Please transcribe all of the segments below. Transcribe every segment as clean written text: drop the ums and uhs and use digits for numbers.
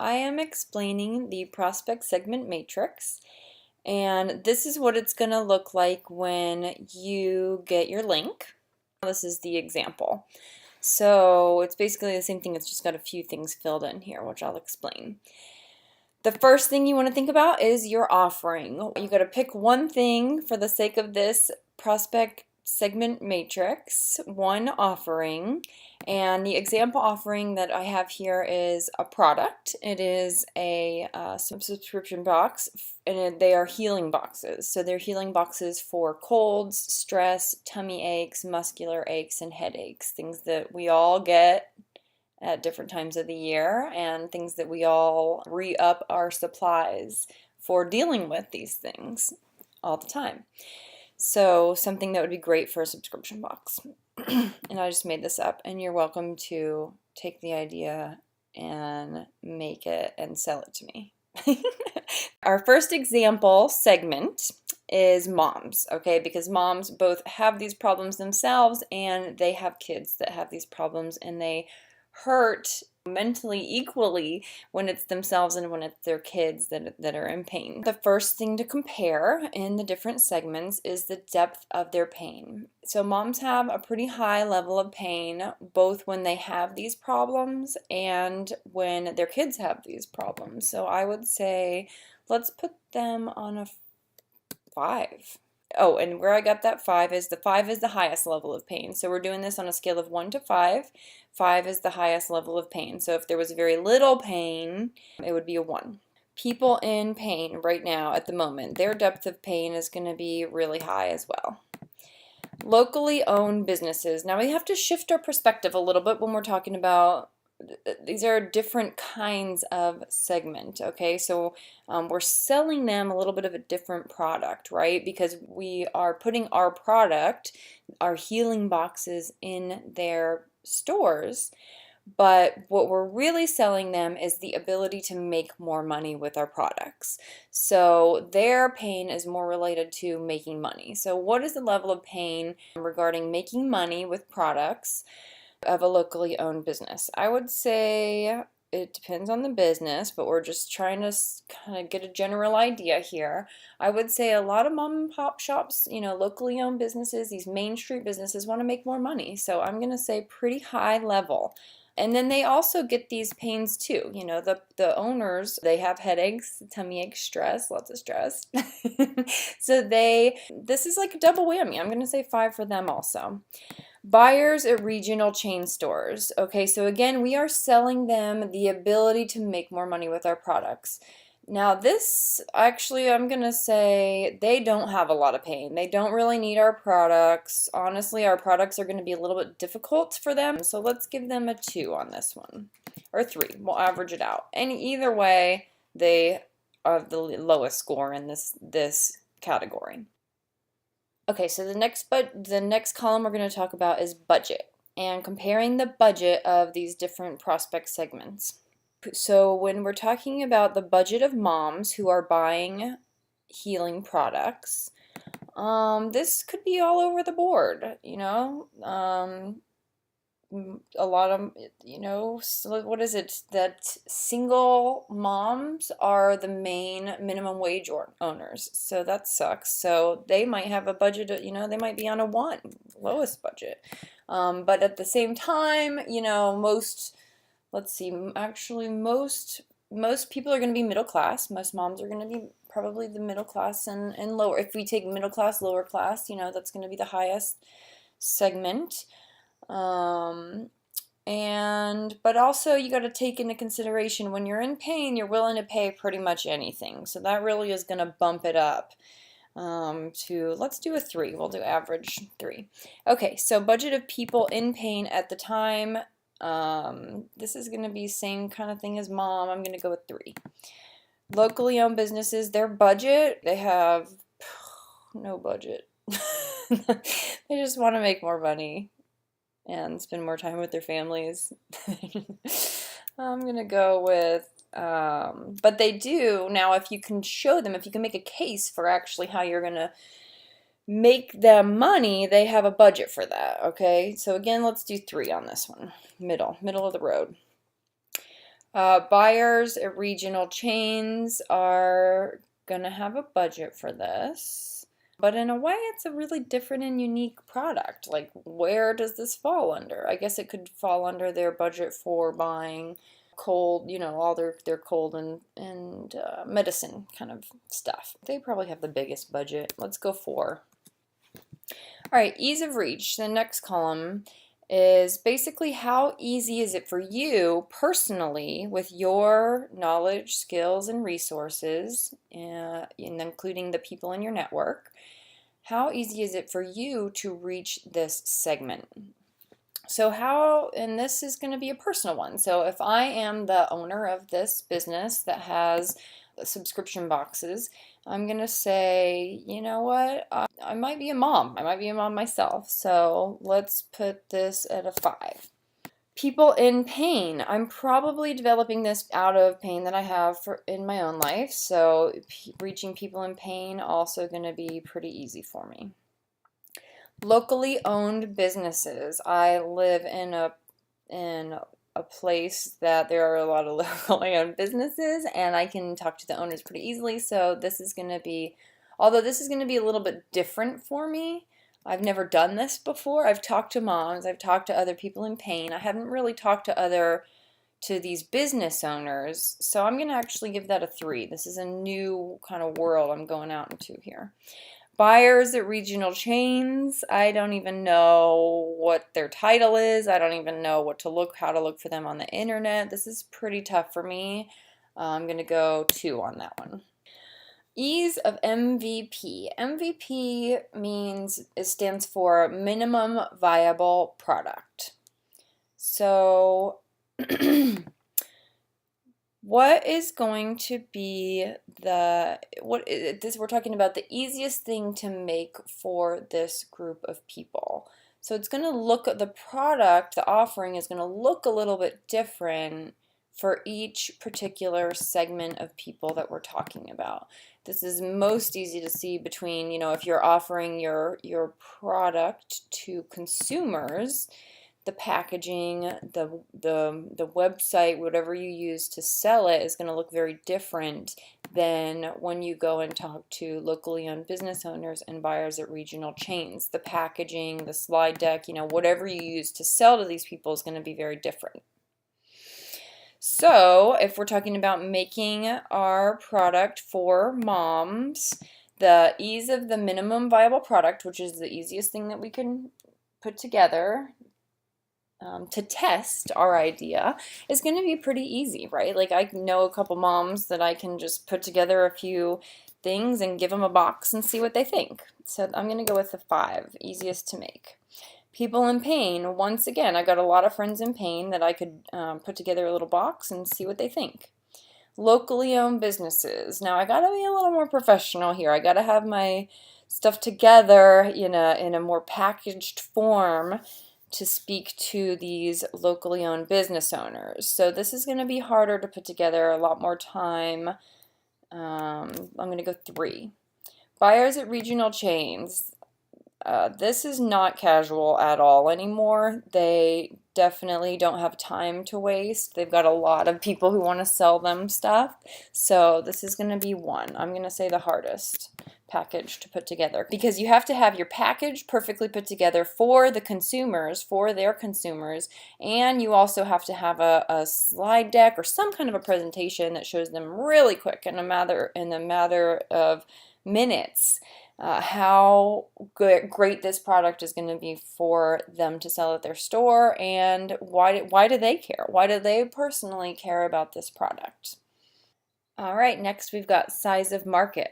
I am explaining the prospect segment matrix, and this is what it's going to look like when you get your link. This is the example. So it's basically the same thing, it's just got a few things filled in here, which I'll explain. The first thing you want to think about is your offering. You got to pick one thing for the sake of this prospect segment matrix, one offering, and the example offering that I have here is a product. It is a subscription box, and they are healing boxes. So they're healing boxes for colds, stress, tummy aches, muscular aches, and headaches, things that we all get at different times of the year, and things that we all re-up our supplies for dealing with these things all the time. So something that would be great for a subscription box. And I just made this up, and you're welcome to take the idea and make it and sell it to me. Our first example segment is moms, okay? Because moms both have these problems themselves, and they have kids that have these problems, and they hurt mentally equally when it's themselves and when it's their kids that are in pain. The first thing to compare in the different segments is the depth of their pain. So moms have a pretty high level of pain both when they have these problems and when their kids have these problems. So I would say let's put them on a 5. Oh, and where I got that 5 is the highest level of pain. So we're doing this on a scale of 1 to 5. 5 is the highest level of pain. So if there was very little pain, it would be a 1. People in pain right now at the moment, their depth of pain is going to be really high as well. Locally owned businesses. Now we have to shift our perspective a little bit when we're talking about these are different kinds of segment, okay? So we're selling them a little bit of a different product, right? Because we are putting our product, our healing boxes, in their stores, but what we're really selling them is the ability to make more money with our products. So their pain is more related to making money. So what is the level of pain regarding making money with products of a locally owned business? I would say it depends on the business, but we're just trying to kind of get a general idea here. I would say a lot of mom and pop shops, locally owned businesses, these Main Street businesses want to make more money. So I'm going to say pretty high level. And then they also get these pains too. The owners, they have headaches, tummy aches, stress, lots of stress. So this is like a double whammy. I'm going to say 5 for them also. Buyers at regional chain stores. Okay, so again, we are selling them the ability to make more money with our products. Now this, actually, I'm going to say they don't have a lot of pain. They don't really need our products. Honestly, our products are going to be a little bit difficult for them. So let's give them a 2 on this one. Or 3. We'll average it out. And either way, they are the lowest score in this category. Okay, so the next column we're going to talk about is budget and comparing the budget of these different prospect segments. So when we're talking about the budget of moms who are buying healing products, this could be all over the board, a lot of, so what is it, that single moms are the main minimum wage owners, so that sucks. So they might have a budget, they might be on a 1, lowest budget. But at the same time, most people are going to be middle class. Most moms are going to be probably the middle class and lower. If we take middle class, lower class, that's going to be the highest segment. But also you got to take into consideration when you're in pain, you're willing to pay pretty much anything. So that really is going to bump it up let's do a 3. We'll do average 3. Okay, so budget of people in pain at the time. This is going to be same kind of thing as mom. I'm going to go with 3. Locally owned businesses, their budget, they have no budget. They just want to make more money and spend more time with their families. I'm going to go with, but they do, now if you can show them, if you can make a case for actually how you're going to make them money, they have a budget for that, okay? So again, let's do 3 on this one. Middle of the road. Buyers at regional chains are gonna have a budget for this, but in a way it's a really different and unique product. Like, where does this fall under? I guess it could fall under their budget for buying cold, all their cold and medicine kind of stuff. They probably have the biggest budget. Let's go 4. All right, ease of reach. The next column is basically how easy is it for you personally with your knowledge, skills, and resources, and including the people in your network. How easy is it for you to reach this segment? So and this is going to be a personal one. So if I am the owner of this business that has subscription boxes, I'm going to say, you know what, I might be a mom. I might be a mom myself. So let's put this at a 5. People in pain. I'm probably developing this out of pain that I have in my own life. So reaching people in pain also going to be pretty easy for me. Locally owned businesses. I live in a place that there are a lot of locally owned businesses, and I can talk to the owners pretty easily. So this is going to be, although this is going to be a little bit different for me. I've never done this before. I've talked to moms. I've talked to other people in pain. I haven't really talked to these business owners. So I'm going to actually give that a 3. This is a new kind of world I'm going out into here. Buyers at regional chains. I don't even know what their title is. I don't even know how to look for them on the internet. This is pretty tough for me. I'm going to go 2 on that one. Ease of MVP. MVP it stands for minimum viable product. So what is going to be we're talking about the easiest thing to make for this group of people. So it's going to look at the product, the offering is going to look a little bit different for each particular segment of people that we're talking about. This is most easy to see between, if you're offering your product to consumers, the packaging, the website, whatever you use to sell it is going to look very different than when you go and talk to locally owned business owners and buyers at regional chains. The packaging, the slide deck, whatever you use to sell to these people is going to be very different. So if we're talking about making our product for moms, the ease of the minimum viable product, which is the easiest thing that we can put together, to test our idea, is going to be pretty easy, right? Like, I know a couple moms that I can just put together a few things and give them a box and see what they think. So I'm going to go with the 5, easiest to make. People in pain. Once again, I got a lot of friends in pain that I could put together a little box and see what they think. Locally owned businesses. Now I got to be a little more professional here. I got to have my stuff together in a more packaged form to speak to these locally owned business owners. So this is going to be harder to put together, a lot more time. I'm going to go 3. Buyers at regional chains. This is not casual at all anymore. They definitely don't have time to waste. They've got a lot of people who want to sell them stuff. So this is going to be 1. I'm going to say the hardest package to put together, because you have to have your package perfectly put together for the consumers, for their consumers, and you also have to have a slide deck or some kind of a presentation that shows them really quick in a matter of minutes how great this product is going to be for them to sell at their store, and why do they care? Why do they personally care about this product? All right, next we've got size of market.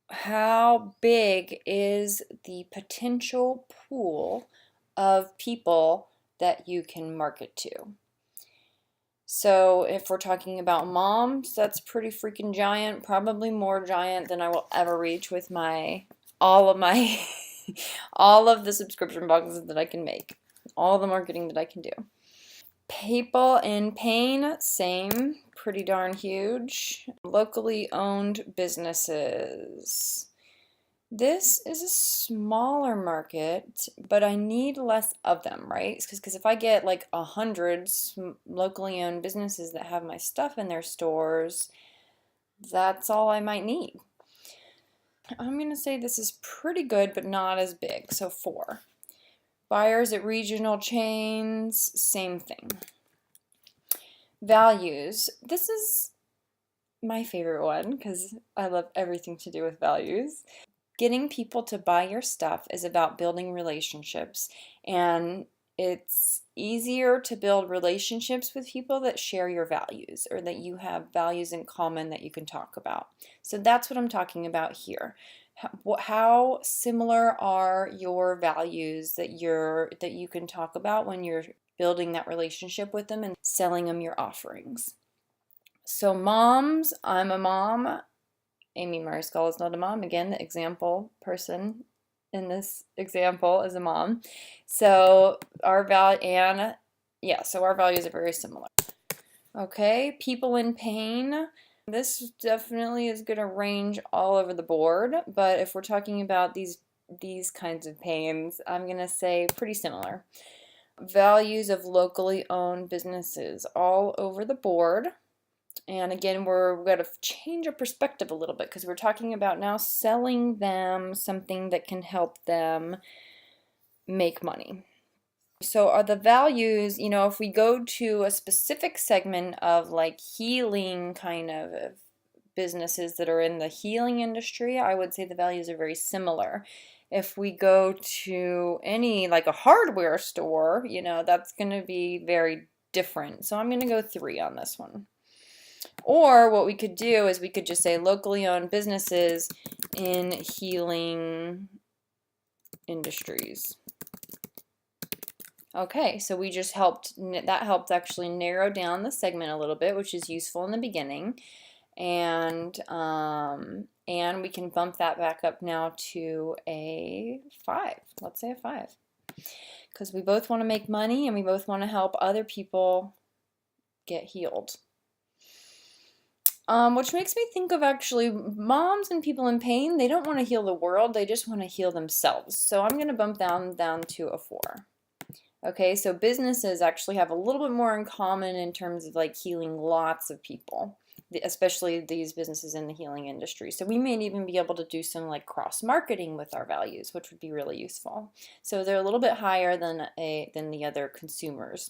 How big is the potential pool of people that you can market to? So if we're talking about moms, that's pretty freaking giant, probably more giant than I will ever reach with all of my all of the subscription boxes that I can make, all the marketing that I can do. People in pain, same, pretty darn huge. Locally owned businesses. This is a smaller market, but I need less of them, right? Because if I get like 100 locally owned businesses that have my stuff in their stores, that's all I might need. I'm going to say this is pretty good, but not as big, so 4. Buyers at regional chains, same thing. Values. This is my favorite one because I love everything to do with values. Getting people to buy your stuff is about building relationships, and it's easier to build relationships with people that share your values or that you have values in common that you can talk about. So that's what I'm talking about here. How similar are your values that you can talk about when you're building that relationship with them and selling them your offerings? So moms, I'm a mom. Amy Mariscal is not a mom. Again, the example person in this example is a mom. So our values are very similar. Okay, people in pain. This definitely is going to range all over the board, but if we're talking about these kinds of pains, I'm going to say pretty similar. Values of locally owned businesses all over the board. And again, we've got to change our perspective a little bit because we're talking about now selling them something that can help them make money. So are the values, if we go to a specific segment of like healing kind of businesses that are in the healing industry, I would say the values are very similar. If we go to any like a hardware store, that's going to be very different. So I'm going to go 3 on this one. Or what we could do is we could just say locally owned businesses in healing industries. Okay, so we just helped actually narrow down the segment a little bit, which is useful in the beginning. And we can bump that back up now to a 5. Let's say a 5. Because we both want to make money and we both want to help other people get healed. Which makes me think of actually moms and people in pain, they don't want to heal the world, they just want to heal themselves. So I'm going to bump down to a 4. Okay, so businesses actually have a little bit more in common in terms of like healing lots of people, especially these businesses in the healing industry. So we may even be able to do some like cross-marketing with our values, which would be really useful. So they're a little bit higher than the other consumers.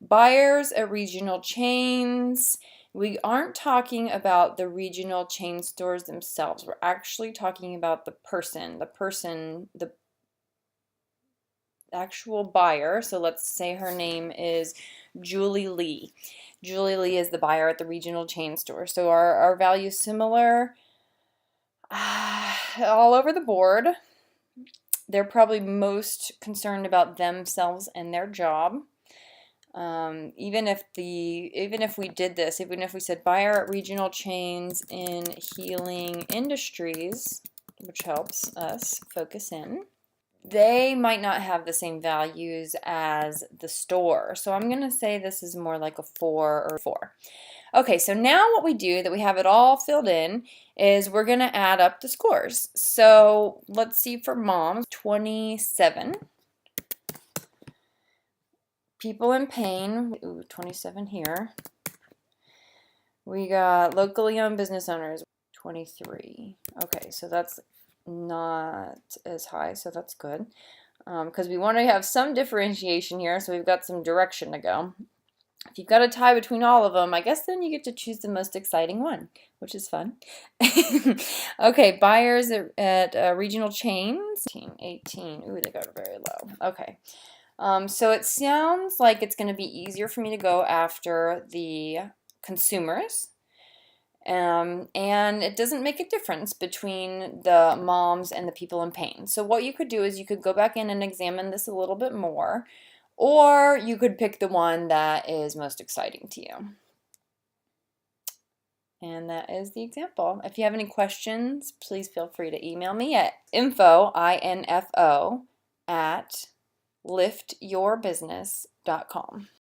Buyers at regional chains. We aren't talking about the regional chain stores themselves. We're actually talking about the actual buyer. So let's say her name is Julie Lee. Julie Lee is the buyer at the regional chain store. So our values similar all over the board. They're probably most concerned about themselves and their job. Even if we did this, even if we said buyer at regional chains in healing industries, which helps us focus in, they might not have the same values as the store. So I'm going to say this is more like a 4 or 4. Okay, so now what we do, that we have it all filled in, is we're going to add up the scores. So let's see for moms, 27. People in pain, 27 here. We got locally owned business owners, 23. Okay, so that's not as high, so that's good. Because we want to have some differentiation here, so we've got some direction to go. If you've got a tie between all of them, I guess then you get to choose the most exciting one, which is fun. Okay, buyers at regional chains, 18. Ooh, they got very low. Okay. So it sounds like it's going to be easier for me to go after the consumers. And it doesn't make a difference between the moms and the people in pain. So what you could do is you could go back in and examine this a little bit more, or you could pick the one that is most exciting to you. And that is the example. If you have any questions, please feel free to email me at info@liftyourbusiness.com.